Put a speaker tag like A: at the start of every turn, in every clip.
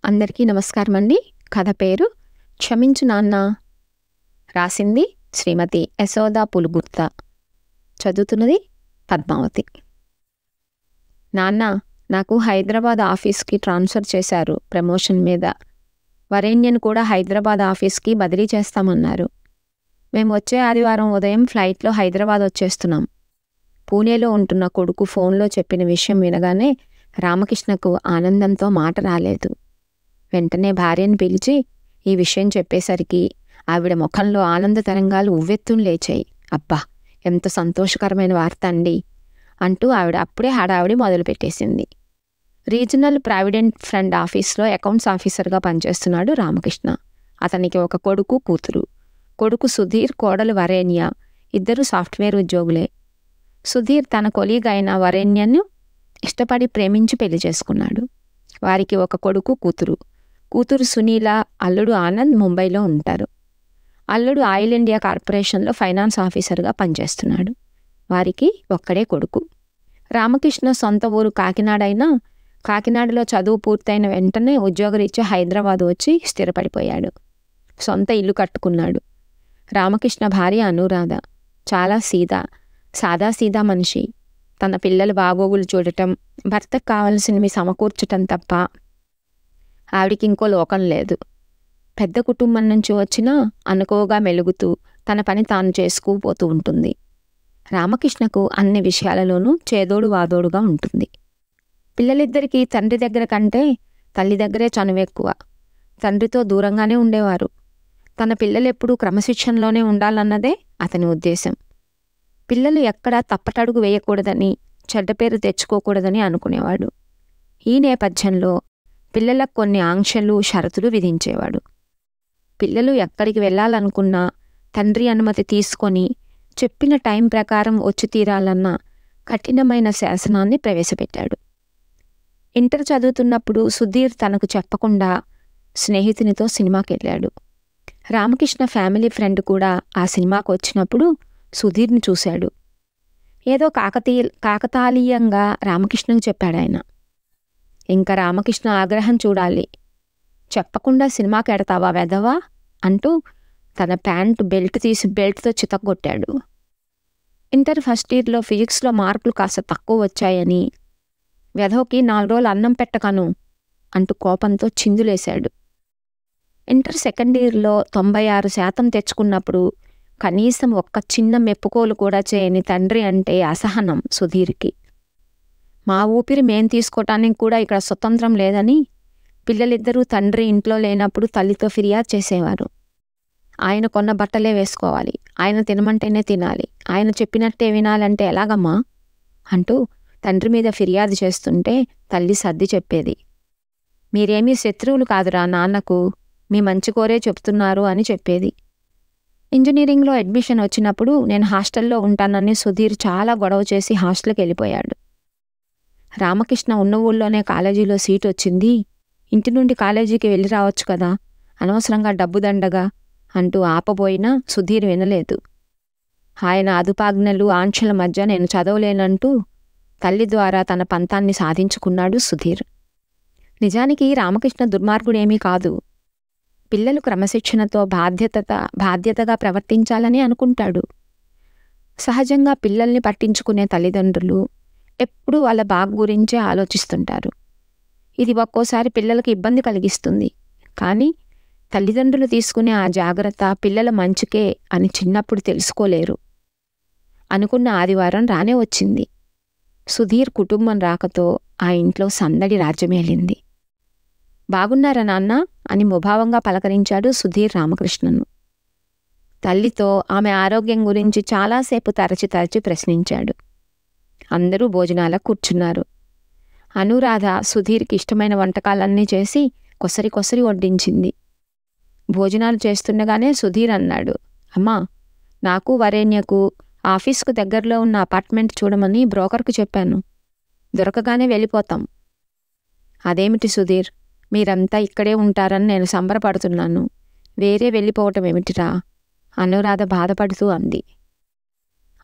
A: అందరికీ నమస్కారం అండి. కథ పేరు క్షమించు నాన్న. రాసింది శ్రీమతి యశోద పులుగుర్త. చదువుతున్నది పద్మావతి. నాన్న, నాకు హైదరాబాద్ ఆఫీస్కి ట్రాన్స్ఫర్ చేశారు ప్రమోషన్ మీద. వరేణ్యను కూడా హైదరాబాద్ ఆఫీస్కి బదిలీ చేస్తామన్నారు. మేము వచ్చే ఆదివారం ఉదయం ఫ్లైట్లో హైదరాబాద్ వచ్చేస్తున్నాం. పూణేలో ఉంటున్న కొడుకు ఫోన్లో చెప్పిన విషయం వినగానే రామకృష్ణకు ఆనందంతో మాట రాలేదు. వెంటనే భార్యను పిలిచి ఈ విషయం చెప్పేసరికి ఆవిడ ముఖంలో ఆనంద తరంగాలు ఉవ్వెత్తున లేచాయి. అబ్బా, ఎంత సంతోషకరమైన వార్త అండి అంటూ ఆవిడ అప్పుడే హడావిడి మొదలుపెట్టేసింది. రీజనల్ ప్రావిడెంట్ ఫండ్ ఆఫీస్లో అకౌంట్స్ ఆఫీసర్గా పనిచేస్తున్నాడు రామకృష్ణ. అతనికి ఒక కొడుకు, కూతురు. కొడుకు సుధీర్, కోడలు వరేణ్య. ఇద్దరు సాఫ్ట్వేర్ ఉద్యోగులే. సుధీర్ తన కొలీగ్ అయిన వరేణ్యను ఇష్టపడి ప్రేమించి పెళ్లి చేసుకున్నాడు. వారికి ఒక కొడుకు, కూతురు. కూతురు సునీల, అల్లుడు ఆనంద్ ముంబైలో ఉంటారు. అల్లుడు ఆయిల్ ఇండియా కార్పొరేషన్లో ఫైనాన్స్ ఆఫీసర్గా పనిచేస్తున్నాడు. వారికి ఒక్కడే కొడుకు. రామకృష్ణ సొంత ఊరు కాకినాడ అయినా కాకినాడలో చదువు పూర్తయిన వెంటనే ఉద్యోగరీత్యా హైదరాబాద్ వచ్చి స్థిరపడిపోయాడు. సొంత ఇల్లు కట్టుకున్నాడు. రామకృష్ణ భార్య అనురాధ చాలా సాదాసీదా మనిషి. తన పిల్లల బాగోగులు చూడటం, భర్తకు కావలసినవి సమకూర్చటం తప్ప ఆవిడికి ఇంకో లోకం లేదు. పెద్ద కుటుంబం నుంచి వచ్చినా అనుకోగా మెలుగుతూ తన పని తాను చేసుకుపోతూ ఉంటుంది. రామకృష్ణకు అన్ని విషయాలలోనూ చేదోడు వాదోడుగా ఉంటుంది. పిల్లలిద్దరికీ తండ్రి దగ్గర కంటే తల్లి దగ్గరే చనువెక్కువ. తండ్రితో దూరంగానే ఉండేవారు. తన పిల్లలెప్పుడూ క్రమశిక్షణలోనే ఉండాలన్నదే అతని ఉద్దేశం. పిల్లలు ఎక్కడా తప్పటడుగు వేయకూడదని, చెడ్డ పేరు తెచ్చుకోకూడదని అనుకునేవాడు. ఈ నేపథ్యంలో పిల్లలకు కొన్ని ఆంక్షలు, షరతులు విధించేవాడు. పిల్లలు ఎక్కడికి వెళ్ళాలనుకున్నా తండ్రి అనుమతి తీసుకొని చెప్పిన టైం ప్రకారం వచ్చి తీరాలన్న కఠినమైన శాసనాన్ని ప్రవేశపెట్టాడు. ఇంటర్ చదువుతున్నప్పుడు సుధీర్ తనకు చెప్పకుండా స్నేహితునితో సినిమాకెళ్ళాడు. రామకృష్ణ ఫ్యామిలీ ఫ్రెండ్ కూడా ఆ సినిమాకు వచ్చినప్పుడు సుధీర్ని చూశాడు. ఏదో కాకతాళీయంగా రామకృష్ణకు చెప్పాడాయన. ఇంకా రామకృష్ణ ఆగ్రహం చూడాలి. చెప్పకుండా సినిమాకి ఎడతావా వెదవా అంటూ తన ప్యాంటు బెల్ట్ తీసి బెల్ట్తో చితగ్గొట్టాడు. ఇంటర్ ఫస్ట్ ఇయర్లో ఫిజిక్స్లో మార్కులు కాస్త తక్కువ వచ్చాయని, వెధవకి 4 రోజులు అన్నం పెట్టకను అంటూ కోపంతో చిందులేశాడు. ఇంటర్ సెకండ్ ఇయర్లో 96% తెచ్చుకున్నప్పుడు కనీసం ఒక్క చిన్న మెప్పుకోలు కూడా చేయని తండ్రి అంటే అసహనం సుధీర్కి. మా ఊపిరి మేం తీసుకోవటానికి కూడా ఇక్కడ స్వతంత్రం లేదని పిల్లలిద్దరూ తండ్రి ఇంట్లో లేనప్పుడు తల్లితో ఫిర్యాదు చేసేవారు. ఆయన కొన్న బట్టలే వేసుకోవాలి, ఆయన తినమంటేనే తినాలి, ఆయన చెప్పినట్టే వినాలంటే ఎలాగమ్మా అంటూ తండ్రి మీద ఫిర్యాదు చేస్తుంటే తల్లి సర్ది చెప్పేది. మీరేమీ శత్రువులు కాదురా నాన్నకు, మీ మంచి కోరే చెప్తున్నారు అని చెప్పేది. ఇంజనీరింగ్లో అడ్మిషన్ వచ్చినప్పుడు నేను హాస్టల్లో ఉంటానని సుధీర్ చాలా గొడవ చేసి హాస్టల్కి వెళ్ళిపోయాడు. రామకృష్ణ ఉన్న ఊళ్ళోనే కాలేజీలో సీట్ వచ్చింది, ఇంటి నుండి కాలేజీకి వెళ్ళి రావచ్చు కదా, అనవసరంగా డబ్బు దండగా అంటూ ఆపబోయినా సుధీర్ వినలేదు. ఆయన అదుపాజ్ఞలు, ఆంక్షల మధ్య నేను చదవలేనంటూ తల్లి ద్వారా తన పంతాన్ని సాధించుకున్నాడు సుధీర్. నిజానికి రామకృష్ణ దుర్మార్గుడేమీ కాదు. పిల్లలు క్రమశిక్షణతో బాధ్యతగా ప్రవర్తించాలని అనుకుంటాడు. సహజంగా పిల్లల్ని పట్టించుకునే తల్లిదండ్రులు ఎప్పుడూ వాళ్ళ బాగు గురించే ఆలోచిస్తుంటారు. ఇది ఒక్కోసారి పిల్లలకి ఇబ్బంది కలిగిస్తుంది. కానీ తల్లిదండ్రులు తీసుకునే ఆ జాగ్రత్త పిల్లల మంచికే అని చిన్నప్పుడు తెలుసుకోలేరు. అనుకున్న ఆదివారం రానే వచ్చింది. సుధీర్ కుటుంబం రాకతో ఆ ఇంట్లో సందడి రాజ్యమేలింది. బాగున్నారా నాన్న అని ముభావంగా పలకరించాడు సుధీర్ రామకృష్ణను. తల్లితో ఆమె ఆరోగ్యం గురించి చాలాసేపు తరచి ప్రశ్నించాడు. అందరూ భోజనాలకు కూర్చున్నారు. అనురాధ సుధీర్కి ఇష్టమైన వంటకాలన్నీ చేసి కొసరి వడ్డించింది. భోజనాలు చేస్తుండగానే సుధీర్ అన్నాడు, అమ్మా, నాకు వరేణ్యకు ఆఫీస్కు దగ్గరలో ఉన్న అపార్ట్మెంట్ చూడమని బ్రోకర్కు చెప్పాను. దొరకగానే వెళ్ళిపోతాం. అదేమిటి సుధీర్, మీరంతా ఇక్కడే ఉంటారని నేను సంబరపడుతున్నాను. వేరే వెళ్ళిపోవటం ఏమిటిరా అనురాధ బాధపడుతూ అంది.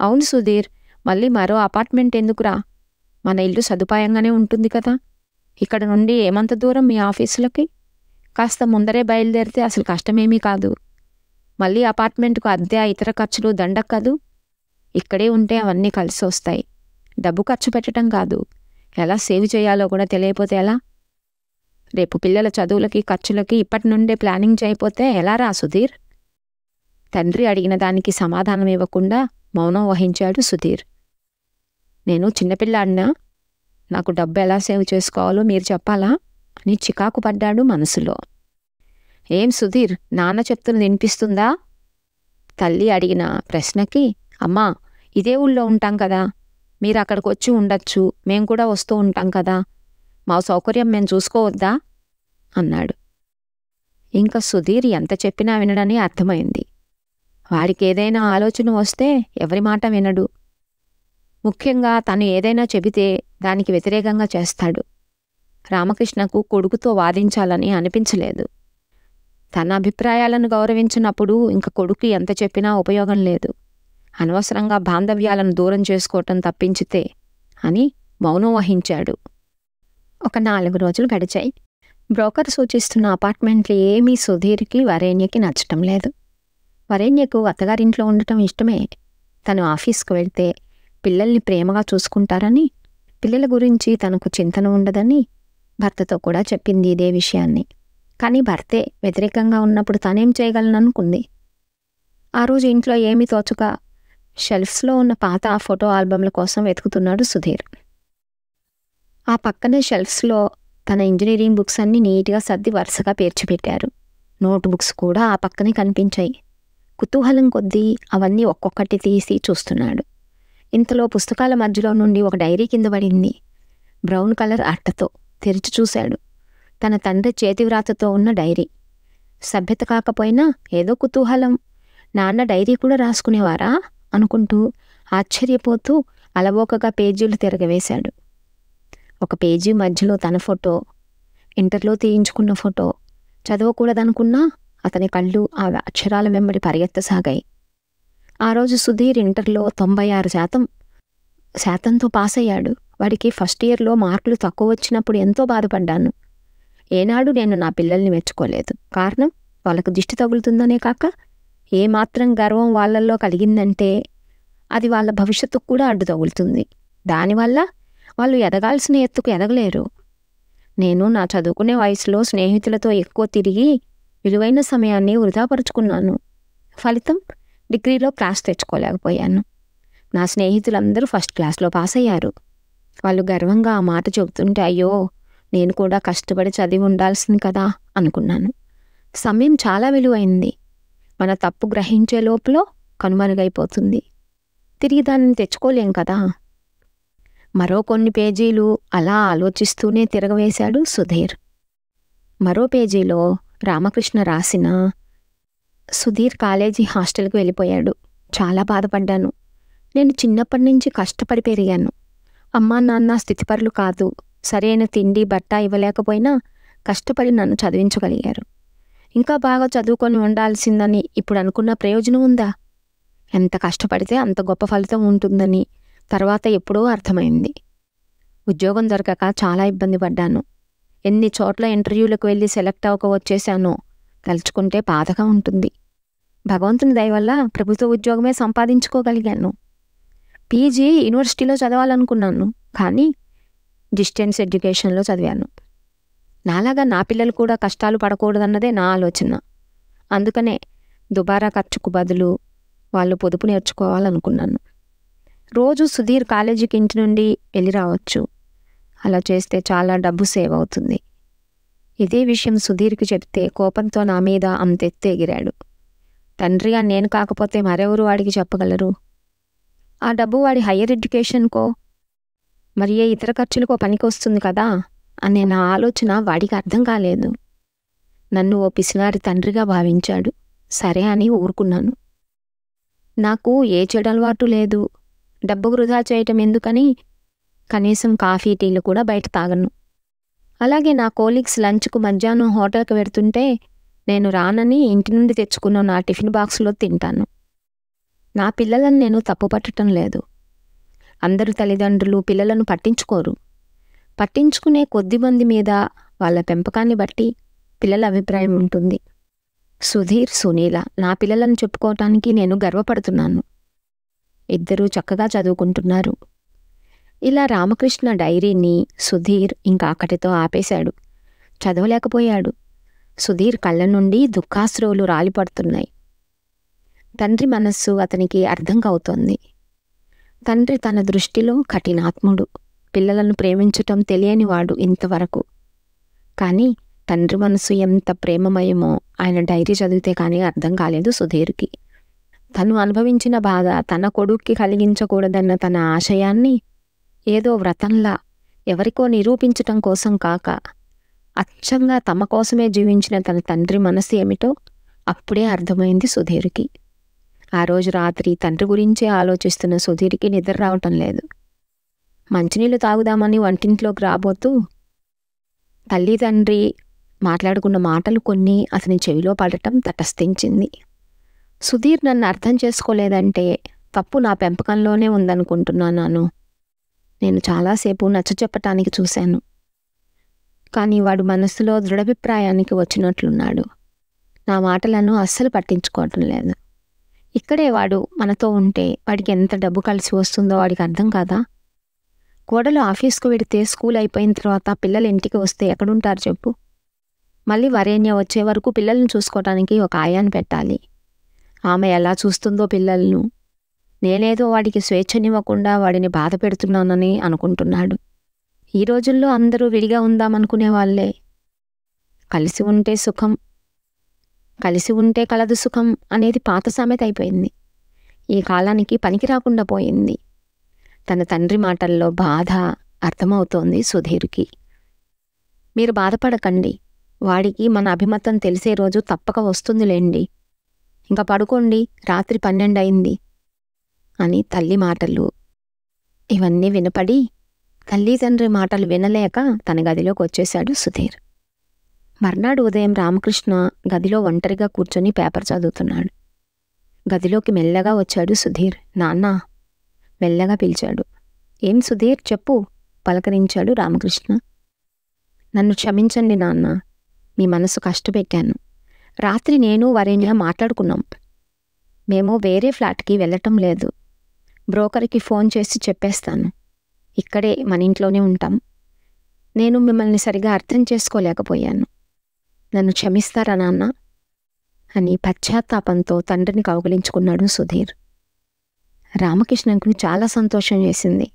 A: అవును సుధీర్, మళ్ళీ మరో అపార్ట్మెంట్ ఎందుకురా? మన ఇల్లు సదుపాయంగానే ఉంటుంది కదా. ఇక్కడ నుండి ఏమంత దూరం మీ ఆఫీసులకి కాస్త ముందరే బయలుదేరితే అసలు కష్టమేమీ కాదు. మళ్ళీ అపార్ట్మెంట్కు అద్దె, ఇతర ఖర్చులు దండక్కదు. ఇక్కడే ఉంటే అవన్నీ కలిసి వస్తాయి. డబ్బు ఖర్చు పెట్టడం కాదు, ఎలా సేవ్ చేయాలో కూడా తెలియపోతే ఎలా? రేపు పిల్లల చదువులకి, ఖర్చులకి ఇప్పటి నుండే ప్లానింగ్ చేయకపోతే ఎలా రా సుధీర్? తండ్రి అడిగిన దానికి సమాధానం ఇవ్వకుండా మౌనం వహించాడు సుధీర్. నేను చిన్నపిల్లాడినా, నాకు డబ్బు ఎలా సేవ్ చేసుకోవాలో మీరు చెప్పాలా అని చికాకు పడ్డాడు మనసులో. ఏం సుధీర్, నాన్న చెప్తున్నది వినిపిస్తుందా? తల్లి అడిగిన ప్రశ్నకి, అమ్మా ఇదే ఊళ్ళో ఉంటాం కదా, మీరు అక్కడికి వచ్చి ఉండొచ్చు, మేం కూడా వస్తూ ఉంటాం కదా, మా సౌకర్యం మేము చూసుకోవద్దా అన్నాడు. ఇంకా సుధీర్ ఎంత చెప్పినా వినడని అర్థమైంది. వాడికి ఏదైనా ఆలోచన వస్తే ఎవరి మాట వినడు. ముఖ్యంగా తను ఏదైనా చెబితే దానికి వ్యతిరేకంగా చేస్తాడు. రామకృష్ణకు కొడుకుతో వాదించాలని అనిపించలేదు. తన అభిప్రాయాలను గౌరవించినప్పుడు ఇంక కొడుకు ఎంత చెప్పినా ఉపయోగం లేదు. అనవసరంగా బాంధవ్యాలను దూరం చేసుకోవటం తప్పించితే అని మౌనం వహించాడు. ఒక 4 రోజులు గడిచాయి. బ్రోకర్ సూచిస్తున్న అపార్ట్మెంట్లు ఏమీ సుధీర్కి, వరేణ్యకి నచ్చటం లేదు. వరేణ్యకు అత్తగారింట్లో ఉండటం ఇష్టమే. తను ఆఫీస్కు వెళ్తే పిల్లల్ని ప్రేమగా చూసుకుంటారని, పిల్లల గురించి తనకు చింతన ఉండదని భర్తతో కూడా చెప్పింది ఇదే విషయాన్ని. కానీ భర్తే వ్యతిరేకంగా ఉన్నప్పుడు తనేం చేయగలననుకుంది. ఆ రోజు ఇంట్లో ఏమీ తోచక షెల్ఫ్స్లో ఉన్న పాత ఫోటో ఆల్బమ్ల కోసం వెతుకుతున్నాడు సుధీర్. ఆ పక్కనే షెల్ఫ్స్లో తన ఇంజనీరింగ్ బుక్స్ అన్నీ నీట్గా సర్ది వరుసగా పేర్చిపెట్టారు. నోట్ బుక్స్ కూడా ఆ పక్కనే కనిపించాయి. కుతూహలం కొద్దీ అవన్నీ ఒక్కొక్కటి తీసి చూస్తున్నాడు. ఇంతలో పుస్తకాల మధ్యలో నుండి ఒక డైరీ కింద పడింది, బ్రౌన్ కలర్ అట్టతో. తెరిచి చూశాడు. తన తండ్రి చేతివ్రాతతో ఉన్న డైరీ. సభ్యత కాకపోయినా ఏదో కుతూహలం. నాన్న డైరీ కూడా రాసుకునేవారా అనుకుంటూ ఆశ్చర్యపోతూ అలవోకగా పేజీలు తిరగవేశాడు. ఒక పేజీ మధ్యలో తన ఫోటో, ఇంటర్లో తీయించుకున్న ఫోటో. చదవకూడదనుకున్నా అతని కళ్ళు ఆ అక్షరాల వెంబడి పరిగెత్తసాగాయి. ఆ రోజు సుధీర్ ఇంటర్లో 96% పాస్ అయ్యాడు. వాడికి ఫస్ట్ ఇయర్లో మార్కులు తక్కువ వచ్చినప్పుడు ఎంతో బాధపడ్డాను. ఏనాడు నేను నా పిల్లల్ని మెచ్చుకోలేదు. కారణం వాళ్ళకు దిష్టి తగులుతుందనే కాక, ఏమాత్రం గర్వం వాళ్ళల్లో కలిగిందంటే అది వాళ్ళ భవిష్యత్తుకు కూడా అడ్డు తగులుతుంది. దానివల్ల వాళ్ళు ఎదగాల్సిన ఎత్తుకు ఎదగలేరు. నేను నా చదువుకునే వయసులో స్నేహితులతో ఎక్కువ తిరిగి విలువైన సమయాన్ని వృధాపరుచుకున్నాను. ఫలితం డిగ్రీలో క్లాస్ తెచ్చుకోలేకపోయాను. నా స్నేహితులందరూ ఫస్ట్ క్లాస్లో పాస్ అయ్యారు. వాళ్ళు గర్వంగా ఆ మాట చెబుతుంటే అయ్యో, నేను కూడా కష్టపడి చదివి ఉండాల్సింది కదా అనుకున్నాను. సమయం చాలా విలువైంది. మన తప్పు గ్రహించే లోపల కనుమరుగైపోతుంది. తిరిగి దానిని తెచ్చుకోలేం కదా. మరో కొన్ని పేజీలు అలా ఆలోచిస్తూనే తిరగవేశాడు సుధీర్. మరో పేజీలో రామకృష్ణ రాసిన, సుధీర్ కాలేజీ హాస్టల్కి వెళ్ళిపోయాడు. చాలా బాధపడ్డాను. నేను చిన్నప్పటి నుంచి కష్టపడి పెరిగాను. అమ్మా నాన్న స్థితిపరులు కాదు. సరైన తిండి బట్ట ఇవ్వలేకపోయినా కష్టపడి నన్ను చదివించగలిగారు. ఇంకా బాగా చదువుకొని ఉండాల్సిందని ఇప్పుడు అనుకున్న ప్రయోజనం ఉందా? ఎంత కష్టపడితే అంత గొప్ప ఫలితం ఉంటుందని తర్వాత ఎప్పుడో అర్థమైంది. ఉద్యోగం దొరకక చాలా ఇబ్బంది పడ్డాను. ఎన్ని చోట్ల ఇంటర్వ్యూలకు వెళ్ళి సెలెక్ట్ అవ్వక వచ్చేశానో తలుచుకుంటే బాధగా ఉంటుంది. భగవంతుని దయ వల్ల ప్రభుత్వ ఉద్యోగమే సంపాదించుకోగలిగాను. పీజీ యూనివర్సిటీలో చదవాలనుకున్నాను, కానీ డిస్టెన్స్ ఎడ్యుకేషన్లో చదివాను. నాలాగా నా పిల్లలు కూడా కష్టాలు పడకూడదన్నదే నా ఆలోచన. అందుకనే దుబారా ఖర్చుకు బదులు వాళ్ళు పొదుపు నేర్చుకోవాలనుకున్నాను. రోజు సుధీర్ కాలేజీకి ఇంటి నుండి వెళ్ళి రావచ్చు. అలా చేస్తే చాలా డబ్బు సేవ్ అవుతుంది. ఇదే విషయం సుధీర్కి చెప్తే కోపంతో నా మీద అంతెత్తు ఎగిరాడు. తండ్రిగా నేను కాకపోతే మరెవరు వాడికి చెప్పగలరు? ఆ డబ్బు వాడి హయ్యర్ ఎడ్యుకేషన్కో మరి ఏ ఇతర ఖర్చులకో పనికి వస్తుంది కదా అనే నా ఆలోచన వాడికి అర్థం కాలేదు. నన్ను ఓ పిసినారి తండ్రిగా భావించాడు. సరే అని ఊరుకున్నాను. నాకు ఏ చెడు అలవాటు లేదు. డబ్బు వృధా చేయటం ఎందుకని కనీసం కాఫీ టీలు కూడా బయట తాగను. అలాగే నా కోలీగ్స్ లంచ్కు మధ్యాహ్నం హోటల్కి వెడుతుంటే నేను రానని ఇంటి నుండి తెచ్చుకున్న నా టిఫిన్ బాక్స్లో తింటాను. నా పిల్లలను నేను తప్పు పట్టడం లేదు. అందరు తల్లిదండ్రులు పిల్లలను పట్టించుకోరు. పట్టించుకునే కొద్దిమంది మీద వాళ్ళ పెంపకాన్ని బట్టి పిల్లల అభిప్రాయం ఉంటుంది. సుధీర్, సునీల నా పిల్లలను చెప్పుకోవటానికి నేను గర్వపడుతున్నాను. ఇద్దరూ చక్కగా చదువుకుంటున్నారు. ఇలా రామకృష్ణ డైరీని సుధీర్ ఇంకా అక్కడితో ఆపేశాడు. చదవలేకపోయాడు. సుధీర్ కళ్ళ నుండి దుఃఖాశ్రువులు రాలిపడుతున్నాయి. తండ్రి మనస్సు అతనికి అర్థం కావుతోంది. తండ్రి తన దృష్టిలో కఠినాత్ముడు, పిల్లలను ప్రేమించటం తెలియనివాడు ఇంతవరకు. కానీ తండ్రి మనసు ఎంత ప్రేమమయమో ఆయన డైరీ చదివితే కానీ అర్థం కాలేదు సుధీర్కి. తను అనుభవించిన బాధ తన కొడుక్కి కలిగించకూడదన్న తన ఆశయాన్ని ఏదో వ్రతంలా ఎవరికో నిరూపించటం కోసం కాక అచ్చంగా తమ కోసమే జీవించిన తన తండ్రి మనసు ఏమిటో అప్పుడే అర్థమైంది సుధీర్కి. ఆ రోజు రాత్రి తండ్రి గురించే ఆలోచిస్తున్న సుధీర్కి నిద్ర రావటం లేదు. మంచినీళ్ళు తాగుదామని వంటింట్లోకి రాబోతూ తల్లి తండ్రి మాట్లాడుకున్న మాటలు కొన్ని అతని చెవిలో పడటం తటస్థించింది. సుధీర్ నన్ను అర్థం చేసుకోలేదంటే తప్పు నా పెంపకంలోనే ఉందనుకుంటున్నాను. నేను చాలాసేపు నచ్చచెప్పటానికి చూశాను. కానీ వాడు మనసులో దృఢాభిప్రాయానికి వచ్చినట్లున్నాడు. నా మాటలను అస్సలు పట్టించుకోవటం లేదు. ఇక్కడే వాడు మనతో ఉంటే వాడికి ఎంత డబ్బు కలిసి వస్తుందో వాడికి అర్థం కాదా? కోడలు ఆఫీస్కు వెడితే స్కూల్ అయిపోయిన తర్వాత పిల్లలు ఇంటికి వస్తే ఎక్కడుంటారు చెప్పు? మళ్ళీ వరేణ్య వచ్చే వరకు పిల్లల్ని చూసుకోవటానికి ఒక ఆయాన్ని పెట్టాలి. ఆమె ఎలా చూస్తుందో పిల్లలను. నేనేదో వాడికి స్వేచ్ఛనివ్వకుండా వాడిని బాధ పెడుతున్నానని అనుకుంటున్నాడు. ఈ రోజుల్లో అందరూ విడిగా ఉందామనుకునే వాళ్ళే. కలిసి ఉంటే సుఖం, కలిసి ఉంటే కలదు సుఖం అనేది పాత సామెత అయిపోయింది. ఈ కాలానికి పనికి రాకుండా పోయింది. తన తండ్రి మాటల్లో బాధ అర్థమవుతోంది సుధీర్కి. మీరు బాధపడకండి, వాడికి మన అభిమతం తెలిసే రోజు తప్పక వస్తుందిలేండి. ఇంకా పడుకోండి, రాత్రి 12 అయింది అని తల్లి మాటలు. ఇవన్నీ వినపడి తల్లి తండ్రి మాటలు వినలేక తన గదిలోకి వచ్చేశాడు సుధీర్. మర్నాడు ఉదయం రామకృష్ణ గదిలో ఒంటరిగా కూర్చొని పేపర్ చదువుతున్నాడు. గదిలోకి మెల్లగా వచ్చాడు సుధీర్. నాన్నా మెల్లగా పిలిచాడు. ఏం సుధీర్ చెప్పు, పలకరించాడు రామకృష్ణ. నన్ను క్షమించండి నాన్న, మీ మనసు కష్టపెట్టాను. రాత్రి నేను వరేణ్య మాట్లాడుకున్నాం. మేము వేరే ఫ్లాట్కి వెళ్ళటం లేదు. బ్రోకర్కి ఫోన్ చేసి చెప్పేస్తాను. ఇక్కడే మన ఇంట్లోనే ఉంటాం. నేను మిమ్మల్ని సరిగా అర్థం చేసుకోలేకపోయాను. నన్ను క్షమిస్తారా నాన్న అని పశ్చాత్తాపంతో తండ్రిని కౌగిలించుకున్నాడు సుధీర్. రామకృష్ణకు చాలా సంతోషం వేసింది.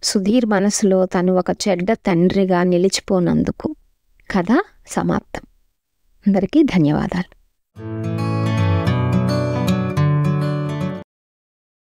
A: సుధీర్ మనసులో తను ఒక చెడ్డ తండ్రిగా నిలిచిపోనందుకు. కథ సమాప్తం. అందరికీ ధన్యవాదాలు.